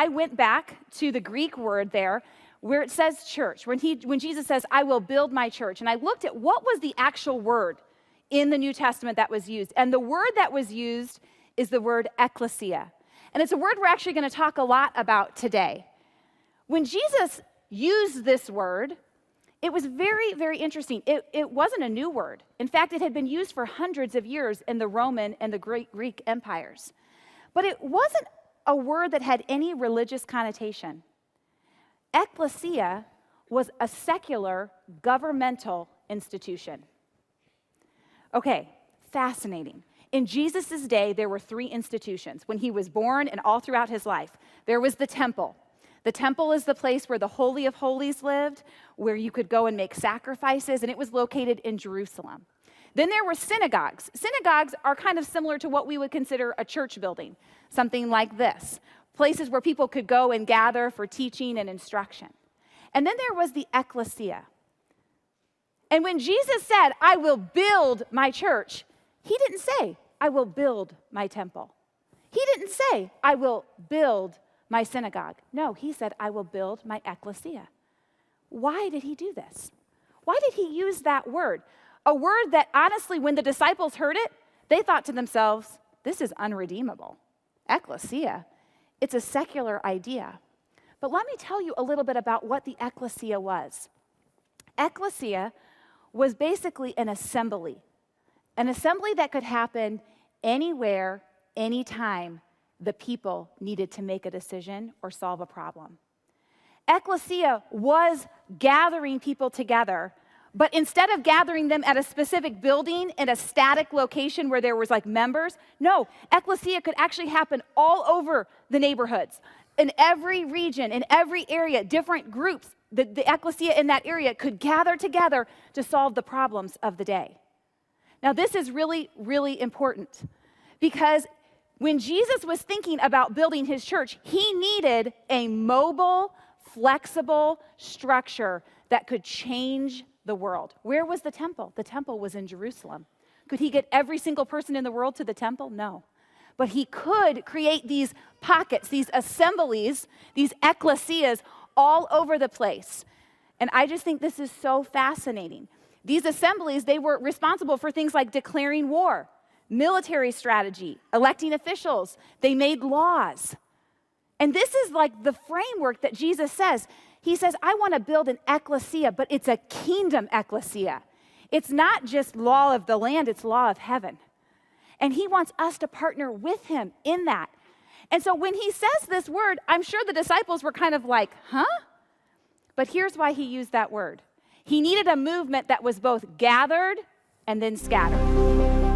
I went back to the Greek word there where it says church, when Jesus says, I will build my church. And I looked at what was the actual word in the New Testament that was used. And the word that was used is the word ecclesia. And it's a word we're actually going to talk a lot about today. When Jesus used this word, it was very, very interesting. It wasn't a new word. In fact, it had been used for hundreds of years in the Roman and the Greek empires. But it wasn't a word that had any religious connotation. Ecclesia was a secular, governmental institution. Okay, fascinating. In Jesus' day, there were 3 institutions when he was born and all throughout his life. There was the temple. The temple is the place where the Holy of Holies lived, where you could go and make sacrifices, and it was located in Jerusalem. Then there were synagogues. Synagogues are kind of similar to what we would consider a church building, something like this, places where people could go and gather for teaching and instruction. And then there was the ecclesia. And when Jesus said, I will build my church, he didn't say, I will build my temple. He didn't say, I will build my synagogue. No, he said, I will build my ecclesia. Why did he do this? Why did he use that word? A word that honestly, when the disciples heard it, they thought to themselves, this is unredeemable. Ecclesia, it's a secular idea. But let me tell you a little bit about what the ecclesia was. Ecclesia was basically an assembly that could happen anywhere, anytime the people needed to make a decision or solve a problem. Ecclesia was gathering people together, but instead of gathering them at a specific building in a static location where there was like members, no, ecclesia could actually happen all over the neighborhoods, in every region, in every area, different groups. The ecclesia in that area could gather together to solve the problems of the day. Now, this is really, really important because when Jesus was thinking about building his church, he needed a mobile, flexible structure that could change the world. Where was the temple? The temple was in Jerusalem. Could he get every single person in the world to the temple? No. But he could create these pockets, these assemblies, these ecclesias all over the place. And I just think this is so fascinating. These assemblies, they were responsible for things like declaring war, military strategy, electing officials. They made laws. And this is like the framework that Jesus says. He says, I want to build an ecclesia, but it's a kingdom ecclesia. It's not just law of the land, it's law of heaven. And he wants us to partner with him in that. And so when he says this word, I'm sure the disciples were kind of like, huh? But here's why he used that word. He needed a movement that was both gathered and then scattered.